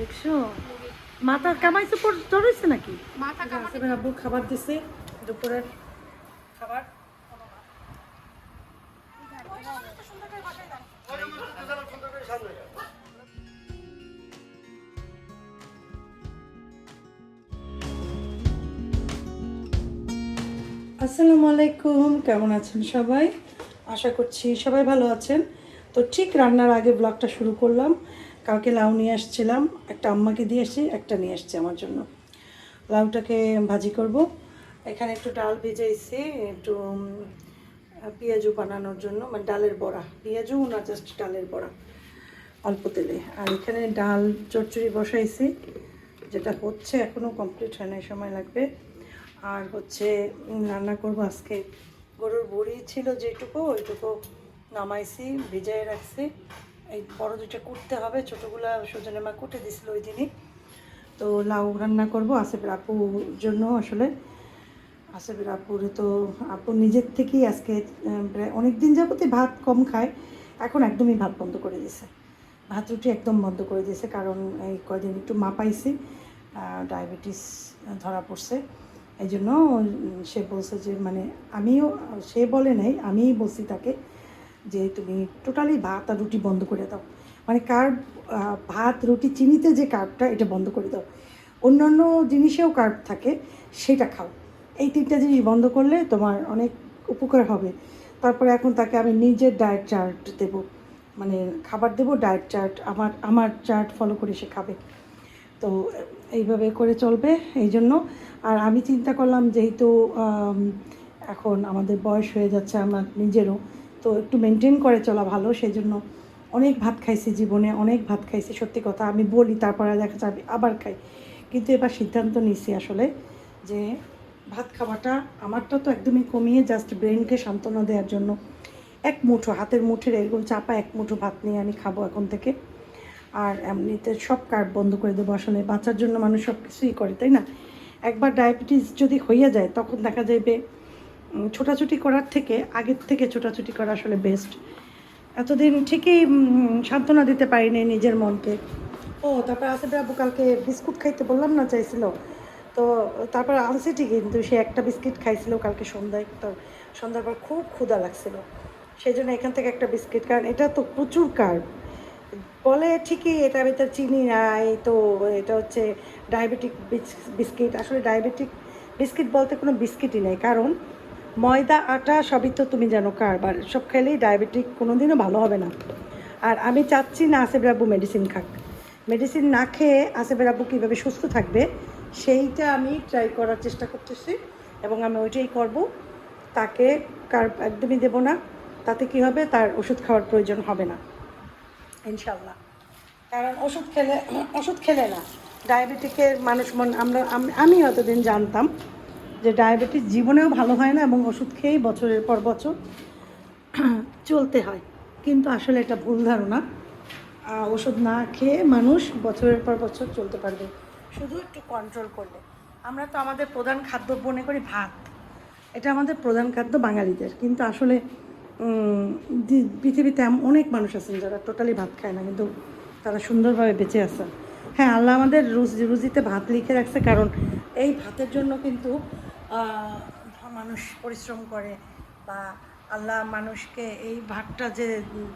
দেখছো মাথা কামাইছে ধরেছে নাকি? মাথা কামাতে আসলে আব্বু খাবার দিছে, দুপুরের খাবার। আসসালামু আলাইকুম, কেমন আছেন সবাই? আশা করছি সবাই ভালো আছেন। তো ঠিক রান্নার আগে ব্লগটা শুরু করলাম। কালকে লাউ নিয়ে আসছিলাম, একটা আম্মাকে দিয়ে এসেছি, একটা নিয়ে এসেছি আমার জন্য। লাউটাকে ভাজি করব। এখানে একটু ডাল ভেজাইছি, একটু পেঁয়াজু বানানোর জন্য, মানে ডালের বড়া, পেঁয়াজু না জাস্ট ডালের বড়া অল্প তেলে। আর এখানে ডাল চচ্চড়ি বসাইছি, যেটা হচ্ছে এখনও কমপ্লিট হয় না, সময় লাগবে। আর হচ্ছে রান্না করব আজকে গরুর বড়ি ছিল যেটুকু, ওইটুকু নামাইছি, ভিজাই রাখছি। এই বড় দুইটা কুটতে হবে, ছোটোগুলা সজনে মা কুটে দিছিল ওই দিনই। তো লাউ রান্না করব আসিফের আপুর জন্য। আসলে আসিফের আপুরে তো আপু নিজের থেকেই আজকে প্রায় অনেক দিন যাবতই ভাত কম খায়, এখন একদমই ভাত বন্ধ করে দিয়েছে, ভাত রুটি একদম বন্ধ করে দিয়েছে। কারণ এই কদিন একটু মাপাইছি, ডায়াবেটিস ধরা পড়ছে। এই জন্য সে বলছে যে, মানে আমিও, সে বলে নাই, আমিই বলছি তাকে যে তুমি টোটালি ভাত আর রুটি বন্ধ করে দাও, মানে কার্ব, ভাত রুটি চিনিতে যে কার্বটা, এটা বন্ধ করে দাও। অন্যান্য জিনিসেও কার্ব থাকে, সেটা খাও। এই তিনটা জিনিস বন্ধ করলে তোমার অনেক উপকার হবে। তারপরে এখন তাকে আমি নিজের ডায়েট চার্ট দেবো, মানে খাবার দেবো, ডায়েট চার্ট, আমার চার্ট ফলো করে সে খাবে। তো এইভাবে করে চলবে, এই জন্য। আর আমি চিন্তা করলাম, যেহেতু এখন আমাদের বয়স হয়ে যাচ্ছে আমার নিজেরও, তো একটু মেনটেন করে চলা ভালো। সেই জন্য অনেক ভাত খাইছি জীবনে, অনেক ভাত খাইছি, সত্যি কথা আমি বলি, তারপরে দেখা যাবে আবার খাই। কিন্তু এবার সিদ্ধান্ত নিয়েছি আসলে যে ভাত খাওয়াটা আমারটা তো একদমই কমিয়ে, জাস্ট ব্রেনকে সান্ত্বনা দেওয়ার জন্য এক মুঠো, হাতের মুঠের এরকম চাপা এক মুঠো ভাত নিয়ে আমি খাবো এখন থেকে। আর এমনিতে সব কার্ব বন্ধ করে দেবো। আসলে বাঁচার জন্য মানুষ সব কিছুই করে, তাই না? একবার ডায়াবেটিস যদি হইয়া যায়, তখন দেখা যাবে ছোটাছুটি করার থেকে আগের থেকে ছোটাছুটি করা আসলে বেস্ট। এতদিন ঠিকই সান্ত্বনা দিতে পারিনি নিজের মনকে। ও তারপর আসিফ আব্বু কালকে বিস্কুট খাইতে বললাম না, চাইছিল। তো তারপর আনছি ঠিকই, কিন্তু সে একটা বিস্কিট খাইছিল কালকে সন্ধ্যায়। তো সন্ধ্যার পর খুব ক্ষুধা লাগছিল, সেই জন্য এখান থেকে একটা বিস্কিট, কারণ এটা তো প্রচুর কার্ব। বলে ঠিকই এটার ভিতরে চিনি নাই, তো এটা হচ্ছে ডায়াবেটিক বিস্কিট। আসলে ডায়াবেটিক বিস্কিট বলতে কোনো বিস্কিটই নেই, কারণ ময়দা আটা সবই তো তুমি জানো কার্ব, আর সব খেলেই ডায়াবেটিক কোনো দিনও ভালো হবে না। আর আমি চাচ্ছি না আসিফের আব্বু মেডিসিন খাক। মেডিসিন না খেয়ে আসিফের আব্বু কীভাবে সুস্থ থাকবে, সেইটা আমি ট্রাই করার চেষ্টা করতেছি, এবং আমি ওইটাই করব। তাকে কার্ব একদমই দেবো না, তাতে কি হবে, তার ওষুধ খাওয়ার প্রয়োজন হবে না ইনশাল্লাহ। কারণ ওষুধ খেলে না ডায়াবেটিকের মানুষ আমি অতদিন জানতাম যে ডায়াবেটিস জীবনেও ভালো হয় না, এবং ওষুধ খেয়েই বছরের পর বছর চলতে হয়। কিন্তু আসলে এটা ভুল ধারণা। ওষুধ না খেয়ে মানুষ বছরের পর বছর চলতে পারবে, শুধু একটু কন্ট্রোল করলে। আমরা তো আমাদের প্রধান খাদ্য মনে করি ভাত, এটা আমাদের প্রধান খাদ্য বাঙালিদের, কিন্তু আসলে পৃথিবীতে অনেক মানুষ আছেন যারা টোটালি ভাত খায় না, কিন্তু তারা সুন্দরভাবে বেঁচে আছে। হ্যাঁ, আল্লাহ আমাদের রুজিতে ভাত লিখে রাখছে, কারণ এই ভাতের জন্য কিন্তু মানুষ পরিশ্রম করে, বা আল্লাহ মানুষকে এই ভাতটা যে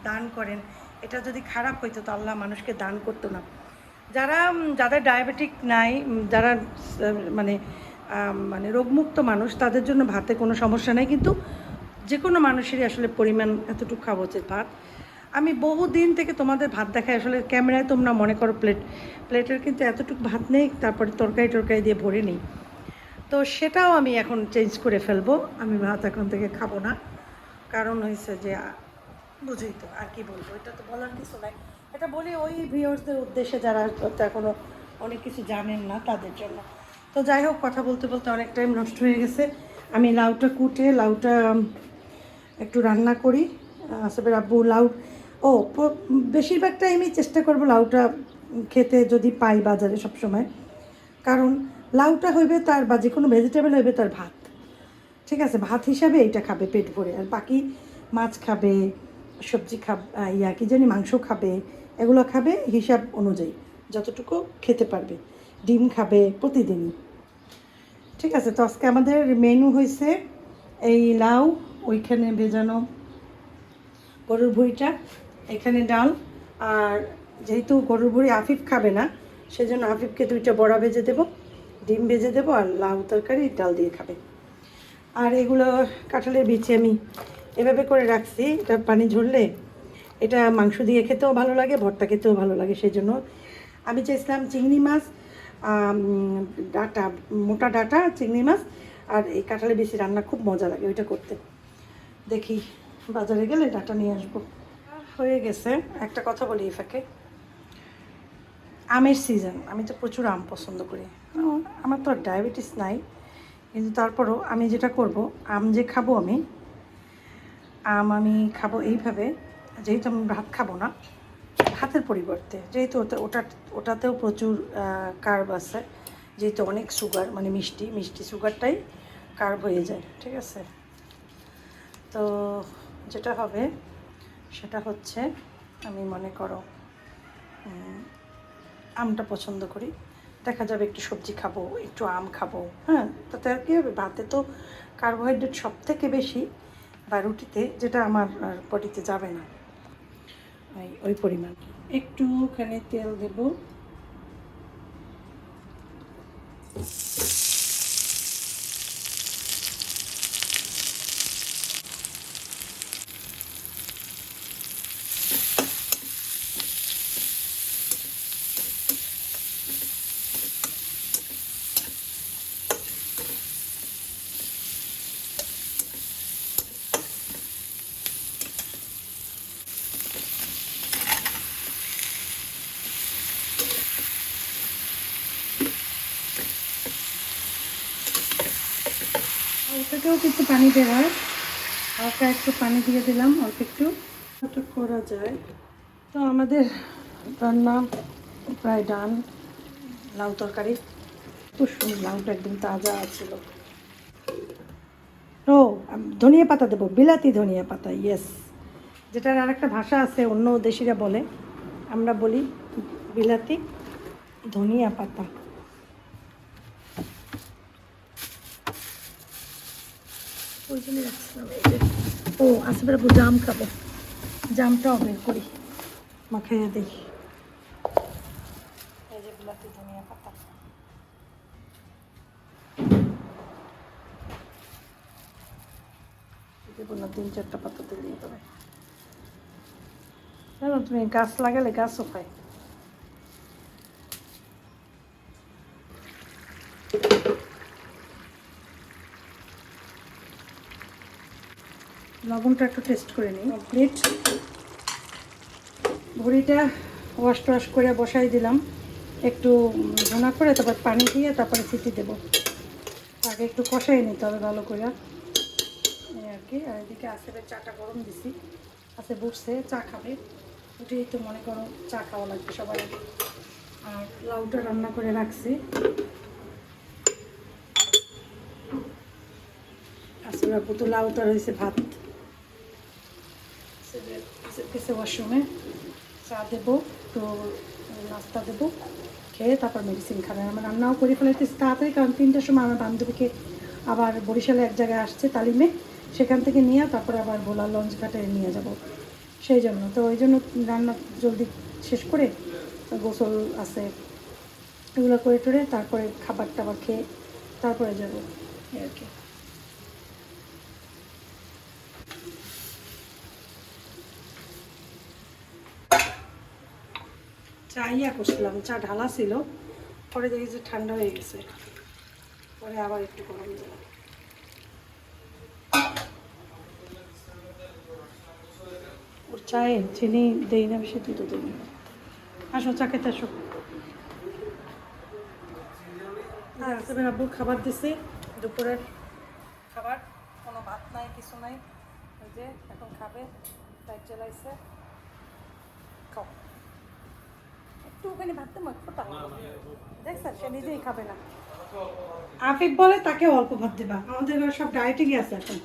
দান করেন, এটা যদি খারাপ হইতো তো আল্লাহ মানুষকে দান করতো না। যাদের ডায়াবেটিক নাই, যারা মানে মানে রোগমুক্ত মানুষ, তাদের জন্য ভাতে কোনো সমস্যা নেই, কিন্তু যে কোনো মানুষেরই আসলে পরিমাণ এতটুকু খাওয়া উচিত ভাত। আমি বহু দিন থেকে তোমাদের ভাত দেখাই, আসলে ক্যামেরায় তোমরা মনে করো প্লেটের কিন্তু এতটুকু ভাত নেই, তারপরে তরকারি দিয়ে ভরে নিই। তো সেটাও আমি এখন চেঞ্জ করে ফেলবো, আমি ভাত এখন থেকে খাবো না। কারণ হয়েছে যে বুঝেই তো, আর কি বলবো, এটা তো বলার কিছু নাই। এটা বলি ওই ভিউয়ার্সদের উদ্দেশ্যে যারা হয়তো এখনও অনেক কিছু জানেন না, তাদের জন্য। তো যাই হোক, কথা বলতে বলতে অনেক টাইম নষ্ট হয়ে গেছে। আমি লাউটা কুটে লাউটা একটু রান্না করি। আসিফের আব্বু লাউ, ও বেশিরভাগ টাইমই চেষ্টা করবো লাউটা খেতে যদি পাই বাজারে সবসময়। কারণ লাউটা হইবে তার, বা যে কোনো ভেজিটেবল হইবে তার ভাত, ঠিক আছে, ভাত হিসাবে এইটা খাবে পেট ভরে। আর বাকি মাছ খাবে, সবজি খাবে, কি জানি মাংস খাবে, এগুলো খাবে হিসাব অনুযায়ী। যতটুকু খেতে পারবে। ডিম খাবে প্রতিদিনই। ঠিক আছে, তো আজকে আমাদের মেনু হয়েছে এই লাউ, ওইখানে ভেজানো গরুর ভুঁড়িটা, এখানে ডাল, আর যেহেতু গরুর ভুঁড়ি আফিফ খাবে না সেজন্য আফিফকে 2টা বড়া ভেজে দেবো, ডিম ভেজে দেবো, আর লাউ তরকারি ডাল দিয়ে খাবে। আর এগুলো কাঁঠালের বিচি আমি এভাবে করে রাখছি, এটা পানি ঝরলে এটা মাংস দিয়ে খেতেও ভালো লাগে, ভর্তা খেতেও ভালো লাগে। সেই জন্য আমি চাইছিলাম চিংড়ি মাছ, ডাটা, মোটা ডাটা চিংড়ি মাছ আর এই কাঁঠালের বিচি রান্না খুব মজা লাগে ওইটা করতে। দেখি বাজারে গেলে ডাটা নিয়ে আসবো। হয়ে গেছে। একটা কথা বলি ইফাকে, আমের সিজন, আমি তো প্রচুর আম পছন্দ করি। আমার তো ডায়াবেটিস নাই, কিন্তু তারপরও আমি যেটা করব, আম যে খাবো আমি খাবো এইভাবে, যেহেতু আমি ভাত খাবো না, ভাতের পরিবর্তে, যেহেতু ওটাতেও প্রচুর কার্ব আছে, যেহেতু অনেক সুগার, মানে মিষ্টি সুগারটাই কার্ব হয়ে যায়। ঠিক আছে, তো যেটা হবে সেটা হচ্ছে, আমি মনে করো আমটা পছন্দ করি, দেখা যাবে একটু সবজি খাবো, একটু আম খাবো, হ্যাঁ, তাতে আর কী হবে, ভাতে তো কার্বোহাইড্রেট সব থেকে বেশি, বা রুটিতে, যেটা আমার বডিতে যাবে না ওই পরিমাণ। একটুখানি তেল দেব, ওটাকেও কিন্তু পানি দেওয়া হয়, হালকা একটু পানি দিয়ে দিলাম, অল্প একটু, ওটা করা যায়। তো আমাদের রান্না প্রায় ডান। লাউ তরকারি খুব সুন্দর, লাউটা একদম তাজা ছিল। ও ধনিয়া পাতা দেবো, বিলাতি ধনিয়া পাতা, ইয়েস, যেটার আর একটা ভাষা আছে, অন্য দেশিরা বলে, আমরা বলি বিলাতি ধনিয়া পাতা। ওই জন্য রাখছিলাম। এই যে, ও আসবে জাম খাবে, জামটাও বের করি, মাখাইয়া দিই। এই যে বিলাতি ধনিয়া পাতা, দেবো না, 3-4টা পাতা দিলেই হবে। জানো তুমি, গাছ লাগালে গাছও পায়। লবণটা একটু টেস্ট করে নিই। কমপ্লিট। ভুঁড়িটা ওয়াশ করে বসাই দিলাম, একটু ভুনা করে তারপর পানি দিয়ে তারপরে সিটি দেবো। আগে একটু কষাই নিতে হবে ভালো করে, এই আর কি। আর এদিকে আসেবের চাটা গরম দিছি, আসে বসছে চা খাবে, উঠেই তো মনে করো চা খাওয়া লাগবে সবাই। আর লাউটা রান্না করে রাখছি, আসলে তো লাউটা রয়েছে ভাত গেছে ওয়াশরুমে, চা দেবো, তো নাস্তা দেবো, খেয়ে তারপর মেডিসিন খাবে। আমার রান্নাও করে ফেলাইতেছি তাড়াতাড়ি, কারণ 3টার সময় আমার বান্ধবীকে আবার বরিশালে এক জায়গায় আসছে তালিমে, সেখান থেকে নিয়ে তারপরে আবার ভোলা লঞ্চ ঘাটে নিয়ে যাব, সেই জন্য। তো ওই জন্য রান্না জলদি শেষ করে, গোসল আছে এগুলো করে টরে তারপরে খাবার টাবার খেয়ে তারপরে যাবো আর কি। চা করছিলাম, চা ঢালা ছিল, পরে দেখি যে ঠান্ডা হয়ে গেছে, পরে আবার একটু গরম দিলাম। ওর চায়ে চিনি দেই না বেশি, দুধ দিই না। আসো চা খেতে আসো। আর আসবেন আব্বু খাবার দিছে, দুপুরের খাবার, কোনো ভাত নাই কিছু নাই, ওই যে এখন খাবে, লাইট জ্বালাইছে, খাও একটুখানি ভাত দেবো, ফোটা দেখছেন, সে নিজেই খাবে না। আফিফ বলে তাকে অল্প ভাত দেবা, আমাদের ঘরে সব ডায়েটিংই আছে এখন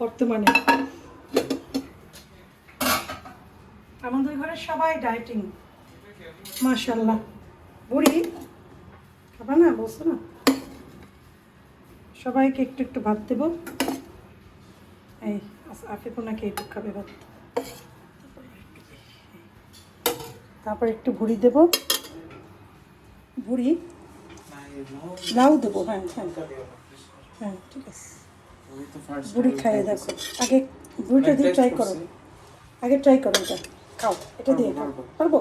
বর্তমানে, আমাদের ঘরে সবাই ডায়েটিং, মাশাআল্লাহ। বুড়ি খাবা না, বলছো না? সবাইকে একটু একটু ভাত দেবো। এই আফিকুনাকে একটু খাবে ভাত। তারপর একটু ভুড়ি দেব। ভুড়ি লাউ দেবো। হ্যাঁ হ্যাঁ হ্যাঁ, ঠিক আছে। বুড়ি খাইয়ে দেখো আগে, বুড়িটা দিয়ে ট্রাই করো। আগে ট্রাই করো, এটা খাও, এটা দিয়ে খাও। পারবো?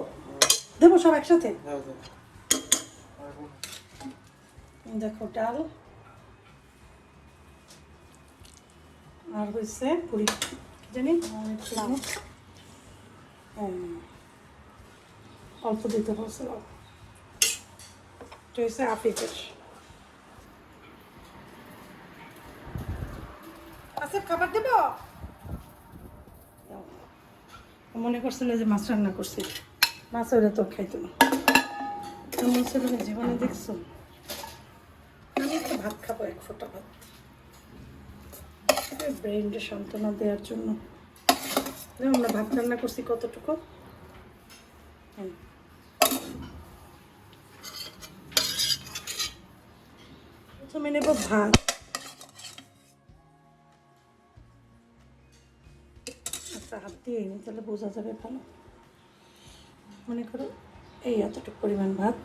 দেবো সব একসাথে। দেখো ডাল আর হয়েছে পুরি, জানি অল্প দিতে বলছে। এটা হয়েছে আফিফের। আচ্ছা খাবার দেব? মনে করছিল যে মাছ রান্না করছি, মাছ ওরা তো খাইতো না। কেমন ছিল জীবনে দেখছো? আমি একটু ভাত খাবো, এক ফোঁটা ভাত, ব্রেনকে সান্ত্বনা দেওয়ার জন্য। আমরা ভাত রান্না করছি কতটুকু। প্রথমে নেব ভাত। আচ্ছা হাত দিয়ে নি, তাহলে বোঝা যাবে ভালো। মনে করো এই এতটুকু পরিমাণ ভাত।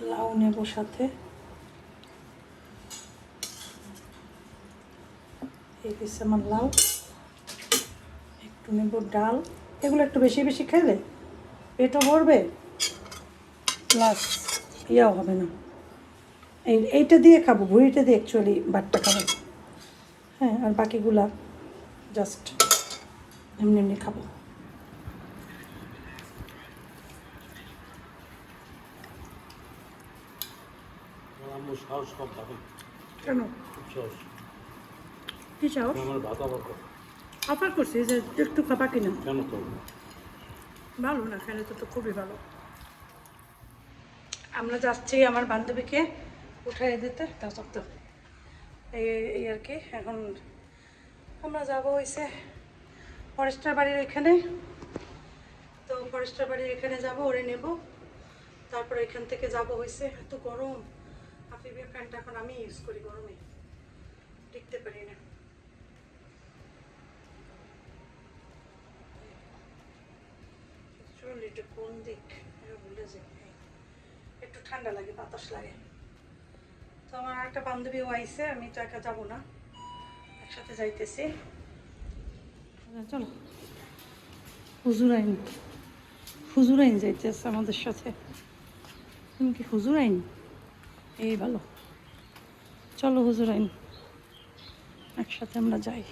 লাউ নেব সাথে, এই পিস আমার লাউ। একটু নেব ডাল। এগুলো একটু বেশি বেশি খেলে পেটও ভরবে, প্লাস ইয়াও হবে না। এইটা দিয়ে খাবো, ভুড়িটা দিয়ে অ্যাকচুয়ালি ভাতটা খাবো। হ্যাঁ, আর বাকিগুলা জাস্ট এমনি এমনি খাবো। কেন কি চাও? অফার করছি যে একটু খাবা কিনা। ভালো না খেলে তো খুবই ভালো। আমরা যাচ্ছি আমার বান্ধবীকে উঠাই দিতে, তা সত্য এই আর কি। এখন আমরা যাবো হয়েছে ফরেস্টার বাড়ির এখানে। তো ফরেস্টার বাড়ির এখানে যাবো, ওরে নেব। তারপরে এখান থেকে যাব হয়েছে। এত গরম, আফিফের ফ্যানটা এখন আমি ইউজ করি, গরমে টিকতে পারি না। এটা কোন দিক ভুলে যাই, একটু ঠান্ডা লাগে, বাতাস লাগে। তো আমার একটা বান্ধবীও আইসে, আমি তো একা যাবো না, একসাথে যাইতেছি। চলো হুজুরাইন যাইতেছে আমাদের সাথে। তুমি কি হুজুরাইন? এই ভালো, চলো হুজুরাইন একসাথে আমরা যাই।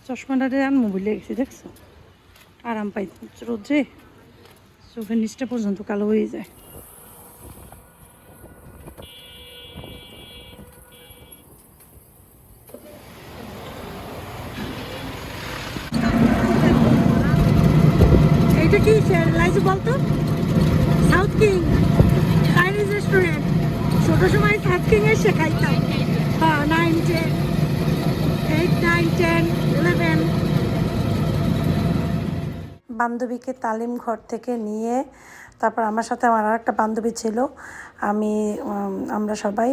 চশমাটারে আনবো ভুলে গেছি, দেখছো? আরাম পাই রোদ্রে, চোখের নিচটা পর্যন্ত কালো হয়ে যায়। এইটা কি লাইজু বলতো? South king Chinese restaurant. ছোট সময় সাউথ কিং এসে খাইতাম। হ্যাঁ, 9, 10, 8, 9, 10, 11। বান্ধবীকে তালিম ঘর থেকে নিয়ে তারপর আমার সাথে আমার আর একটা বান্ধবী ছিল, আমরা সবাই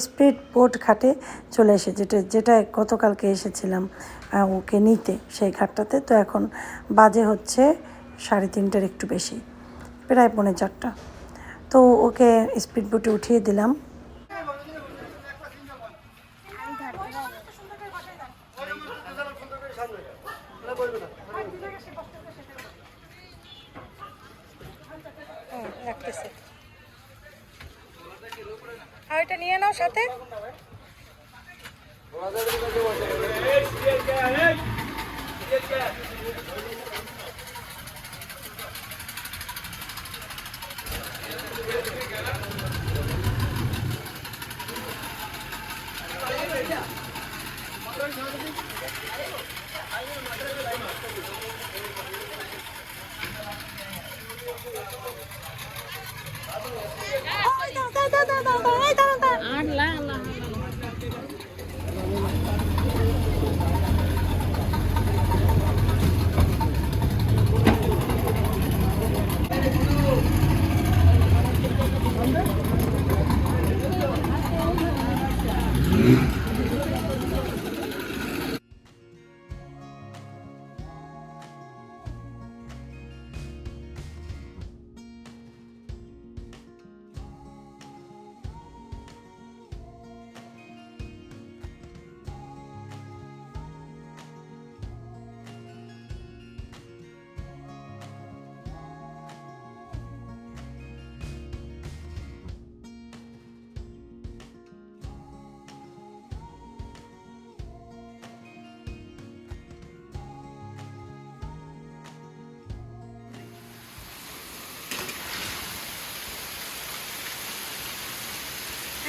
স্পিড বোট ঘাটে চলে এসে, যেটা গতকালকে এসেছিলাম ওকে নিতে সেই ঘাটটাতে। তো এখন বাজে হচ্ছে 3:30 একটু বেশি, প্রায় 3:45। তো ওকে স্পিড বোটে উঠিয়ে দিলাম। লাগতেছে, আর এটা নিয়ে নাও সাথে।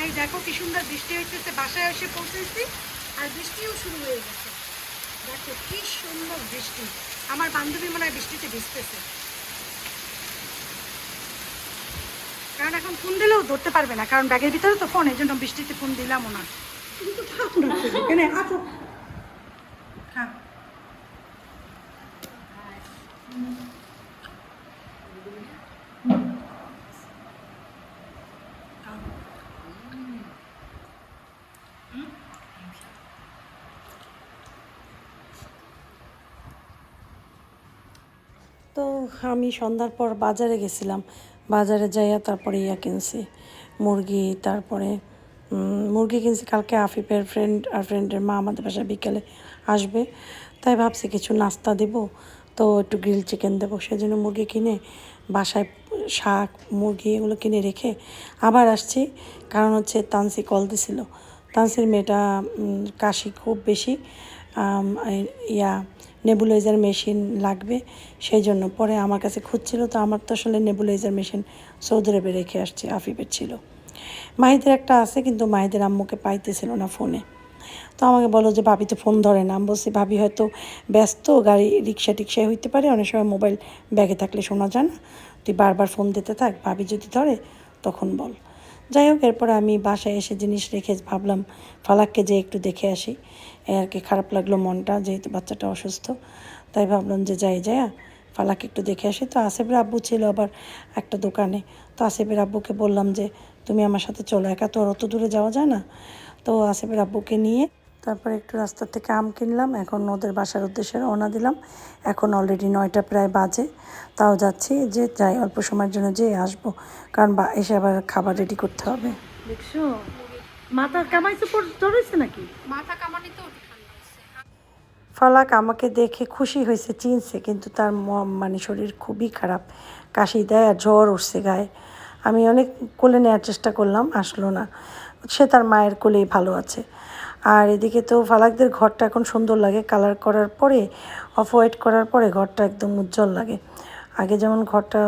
এই দেখো কি সুন্দর বৃষ্টি হইতেছে, বাসায় এসে পৌঁছেছি আর বৃষ্টিও শুরু হয়ে গেছে। দেখো কি সুন্দর বৃষ্টি, আমার বান্ধবী মনে হয় বৃষ্টিতে ভিজতেছে, কারণ এখন ফোন দিলেও ধরতে পারবে না, কারণ ব্যাগের ভিতরে তো ফোন, এই জন্য বৃষ্টিতে ফোন দিলামও না। এনে আসো, হ্যাঁ তো আমি সন্ধ্যার পর বাজারে গেছিলাম, বাজারে যাইয়া তারপরে কিনছি মুরগি, তারপরে মুরগি কিনছি কালকে আফিফের ফ্রেন্ডের মা আমাদের বাসায় বিকেলে আসবে, তাই ভাবছি কিছু নাস্তা দেব, তো একটু গ্রিল চিকেন দেবো, সেজন্য মুরগি কিনে বাসায় শাক মুরগি এগুলো কিনে রেখে আবার আসছি। কারণ হচ্ছে তানসি কল দিছিল, তানসির মেয়েটা কাশি খুব বেশি, ইয়া নেবুলাইজার মেশিন লাগবে, সেই জন্য পরে আমার কাছে খুঁজছিল, তো আমার তো আসলে নেবুলাইজার মেশিন সৌদি আরবে রেখে আসছি, আফিফের ছিল, মাহিদের একটা আছে কিন্তু মাহিদের আম্মুকে পাইতেছিল না ফোনে। তো আমাকে বলো যে ভাবি তো ফোন ধরে না, আমি বলছি ভাবি হয়তো ব্যস্ত, গাড়ি রিক্সা টিক্সায় হইতে পারে, অনেক সময় মোবাইল ব্যাগে থাকলে শোনা যায় না, তুই বারবার ফোন দিতে থাক, ভাবি যদি ধরে তখন বল। যাই হোক, এরপরে আমি বাসায় এসে জিনিস রেখে ভাবলাম ফালাককে যে একটু দেখে আসি, আর কি খারাপ লাগলো মনটা, যেহেতু বাচ্চাটা অসুস্থ, তাই ভাবলাম যে যাই ফালাককে একটু দেখে আসি। তো আসিফের আব্বু ছিল আবার একটা দোকানে, তো আসিফের আব্বুকে বললাম যে তুমি আমার সাথে চলো, একা তো আর অত দূরে যাওয়া যায় না। তো আসিফের আব্বুকে নিয়ে তারপরে একটু রাস্তা থেকে আম কিনলাম, এখন ওদের বাসার উদ্দেশ্যে রওনা দিলাম। এখন অলরেডি 9টা প্রায় বাজে, তাও যাচ্ছি, যে যাই অল্প সময়ের জন্য যেয়ে আসবো, কারণ এসে আবার খাবার রেডি করতে হবে। দেখছো মাথা কামাইছে, ধরেছে নাকি মাথা কামানি তো। ফালাক আমাকে দেখে খুশি হয়েছে, চিনছে, কিন্তু তার মানে শরীর খুবই খারাপ, কাশি দেয় আর জ্বর উঠছে গায়ে। আমি অনেক কোলে নেওয়ার চেষ্টা করলাম, আসলো না, সে তার মায়ের কোলেই ভালো আছে। আর এদিকে তো ফালাকদের ঘরটা এখন সুন্দর লাগে, কালার করার পরে অফ হোয়াইট করার পরে ঘরটা একদম উজ্জ্বল লাগে। আগে যেমন ঘরটা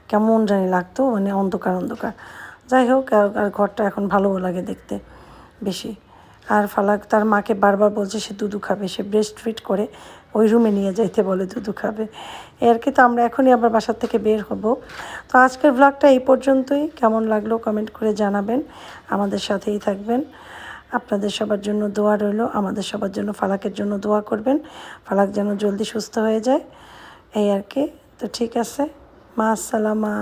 কেমন জানি লাগতো, মানে অন্ধকার অন্ধকার। যাই হোক, আর ঘরটা এখন ভালোও লাগে দেখতে বেশি। আর ফালাক তার মাকে বারবার বলছে সে দুধু খাবে, সে ব্রেস্ট ফিট করে, ওই রুমে নিয়ে যাইতে বলে দুধু খাবে। এর কি, তো আমরা এখনই আবার বাসার থেকে বের হব। তো আজকের ব্লগটা এই পর্যন্তই, কেমন লাগলো কমেন্ট করে জানাবেন, আমাদের সাথেই থাকবেন। আপনাদের সবার জন্য দোয়া রইল, আমাদের সবার জন্য ফালাকের জন্য দোয়া করবেন, ফালাক যেন জলদি সুস্থ হয়ে যায়, এই আর কি। তো ঠিক আছে, মা আসসালামা।